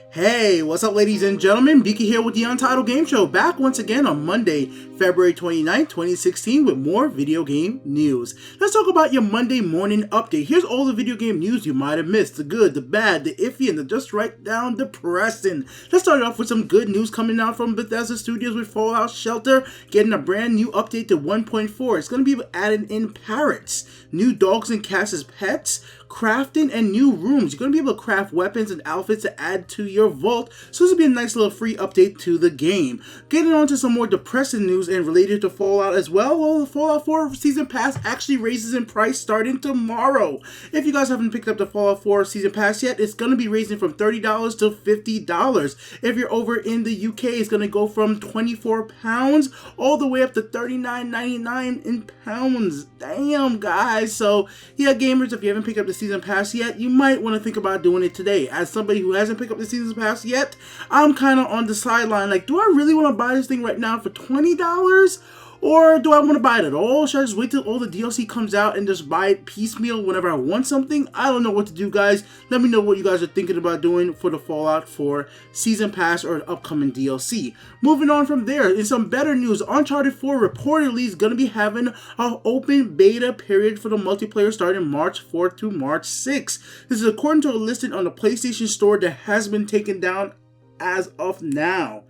Hey, what's up ladies and gentlemen, Beaky here with the Untitled Game Show, back once again on Monday, February 29th, 2016 with more video game news. Let's talk about your Monday morning update. Here's all the video game news you might have missed, the good, the bad, the iffy, and the just right down depressing. Let's start off with some good news coming out from Bethesda Studios with Fallout Shelter getting a brand new update to 1.4. It's going to be added in parrots, new dogs and cats as pets, crafting, and new rooms. You're going to be able to craft weapons and outfits to add to your vault, so this will be a nice little free update to the game. Getting on to some more depressing news and related to Fallout as well, the Fallout 4 Season Pass actually raises in price starting tomorrow. If you guys haven't picked up the Fallout 4 Season Pass yet, it's going to be raising from $30 to $50. If you're over in the UK, it's going to go from £24 all the way up to $39.99 in pounds. Damn, guys. So, yeah, gamers, if you haven't picked up the Season Pass yet, you might want to think about doing it today. As somebody who hasn't picked up the Season Pass yet, I'm kind of on the sideline. Like, do I really want to buy this thing right now for $20? Or do I want to buy it at all? Should I just wait till all the DLC comes out and just buy it piecemeal whenever I want something? I don't know what to do, guys. Let me know what you guys are thinking about doing for the Fallout 4 Season Pass or an upcoming DLC. Moving on from there, in some better news, Uncharted 4 reportedly is going to be having an open beta period for the multiplayer starting March 4th to March 6th. This is according to a listing on the PlayStation Store that has been taken down as of now.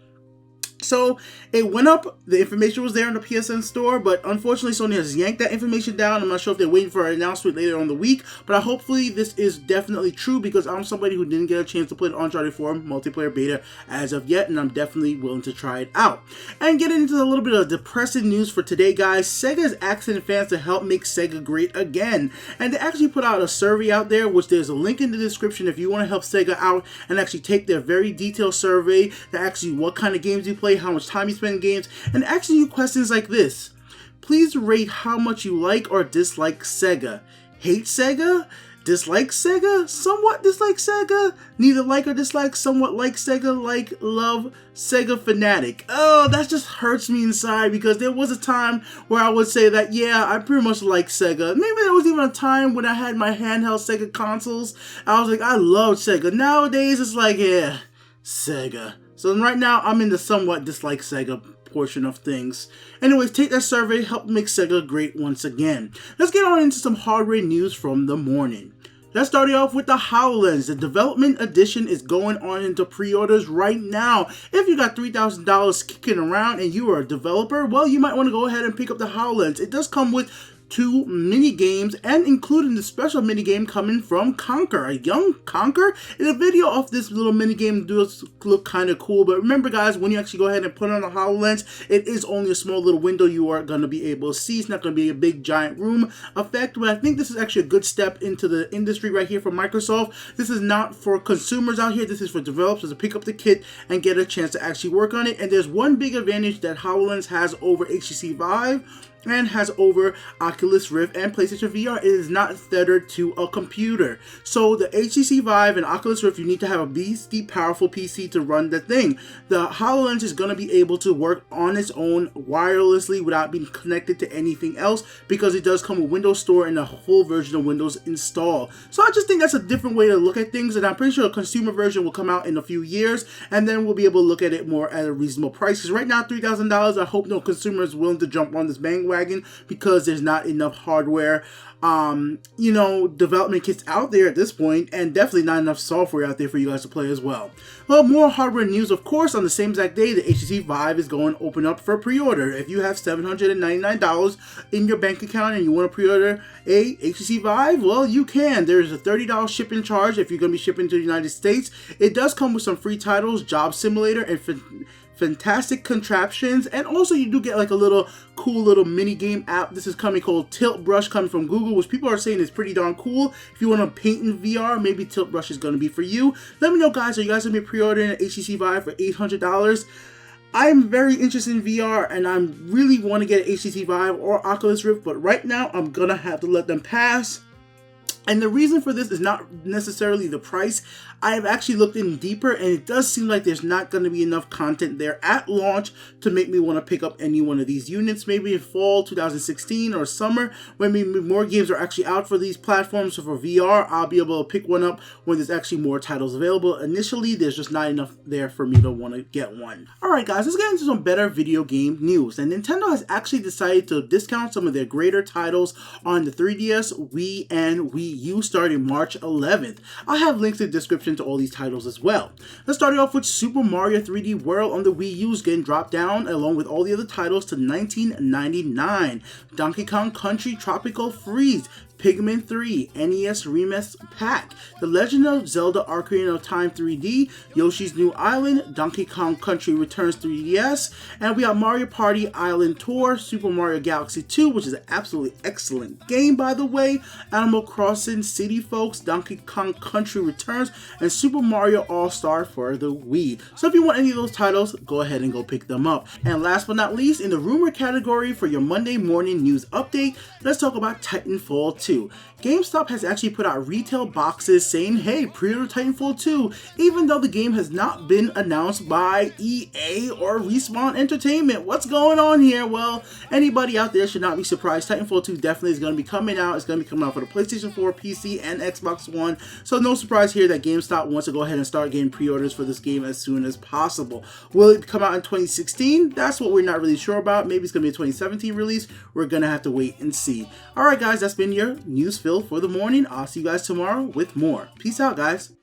So it went up, the information was there in the PSN store, but unfortunately Sony has yanked that information down. I'm not sure if they're waiting for an announcement later on in the week, but hopefully this is definitely true because I'm somebody who didn't get a chance to play the Uncharted 4 multiplayer beta as of yet, and I'm definitely willing to try it out. And getting into a little bit of depressing news for today, guys, Sega is asking fans to help make Sega great again. And they actually put out a survey out there, which there's a link in the description if you want to help Sega out and actually take their very detailed survey to ask you what kind of games you play, how much time you spend in games, and asking you questions like this. Please rate how much you like or dislike Sega. Hate Sega? Dislike Sega? Somewhat dislike Sega? Neither like or dislike, somewhat like Sega, like, love, Sega fanatic. Oh, that just hurts me inside because there was a time where I would say that, yeah, I pretty much like Sega. Maybe there was even a time when I had my handheld Sega consoles. I was like, I love Sega. Nowadays, it's like, yeah, Sega. So right now, I'm in the somewhat dislike Sega portion of things. Anyways, take that survey, help make Sega great once again. Let's get on into some hardware news from the morning. Let's start it off with the HoloLens. The development edition is going on into pre-orders right now. If you got $3,000 kicking around and you are a developer, well, you might want to go ahead and pick up the HoloLens. It does come with 2 mini games and including the special mini game coming from Conker, a young Conker. And a video of this little mini game does look kind of cool, but remember guys, when you actually go ahead and put on the HoloLens, it is only a small little window you are going to be able to see. It's not going to be a big giant room effect, but I think this is actually a good step into the industry right here from Microsoft. This is not for consumers out here, this is for developers to pick up the kit and get a chance to actually work on it. And there's one big advantage that HoloLens has over HTC Vive and has over Oculus Rift and PlayStation VR. It is not tethered to a computer. So the HTC Vive and Oculus Rift, you need to have a beastly powerful PC to run the thing. The HoloLens is going to be able to work on its own wirelessly without being connected to anything else because it does come with Windows Store and a full version of Windows install. So I just think that's a different way to look at things, and I'm pretty sure a consumer version will come out in a few years and then we'll be able to look at it more at a reasonable price. Because right now, $3,000, I hope no consumer is willing to jump on this bandwagon because there's not enough hardware, development kits out there at this point, and definitely not enough software out there for you guys to play as well. Well, more hardware news, of course. On the same exact day, the HTC Vive is going to open up for pre-order. If you have $799 in your bank account and you want to pre-order a HTC Vive, well, you can. There's a $30 shipping charge if you're going to be shipping to the United States. It does come with some free titles, Job Simulator, and fantastic contraptions, and also you do get like a little cool little mini game app. This is coming called Tilt Brush, coming from Google, which people are saying is pretty darn cool. If you want to paint in VR, maybe Tilt Brush is going to be for you. Let me know, guys, are you guys going to be pre-ordering an HTC Vive for $800? I'm very interested in VR and I really want to get an HTC Vive or Oculus Rift, but right now I'm going to have to let them pass And the reason for this is not necessarily the price. I have actually looked in deeper, and it does seem like there's not going to be enough content there at launch to make me want to pick up any one of these units. Maybe in fall 2016 or summer, when maybe more games are actually out for these platforms. So for VR, I'll be able to pick one up when there's actually more titles available. Initially, there's just not enough there for me to want to get one. Alright guys, let's get into some better video game news. And Nintendo has actually decided to discount some of their greater titles on the 3DS, Wii, and Wii U starting March 11th. I'll have links in the description to all these titles as well. Let's start it off with Super Mario 3D World on the Wii U is getting dropped down along with all the other titles to $19.99. Donkey Kong Country Tropical Freeze, Pikmin 3, NES Remix Pack, The Legend of Zelda Ocarina of Time 3D, Yoshi's New Island, Donkey Kong Country Returns 3DS, and we have Mario Party Island Tour, Super Mario Galaxy 2, which is an absolutely excellent game by the way, Animal Crossing City Folks, Donkey Kong Country Returns, and Super Mario All-Star for the Wii. So if you want any of those titles, go ahead and go pick them up. And last but not least, in the rumor category for your Monday morning news update, let's talk about Titanfall 2. GameStop has actually put out retail boxes saying, hey, pre-order Titanfall 2, even though the game has not been announced by EA or Respawn Entertainment. What's going on here? Well, anybody out there should not be surprised. Titanfall 2 definitely is going to be coming out. It's going to be coming out for the PlayStation 4, PC, and Xbox One. So no surprise here that GameStop wants to go ahead and start getting pre-orders for this game as soon as possible. Will it come out in 2016? That's what we're not really sure about. Maybe it's going to be a 2017 release. We're going to have to wait and see. Alright guys, that's been your news fill for the morning. I'll see you guys tomorrow with more. Peace out guys.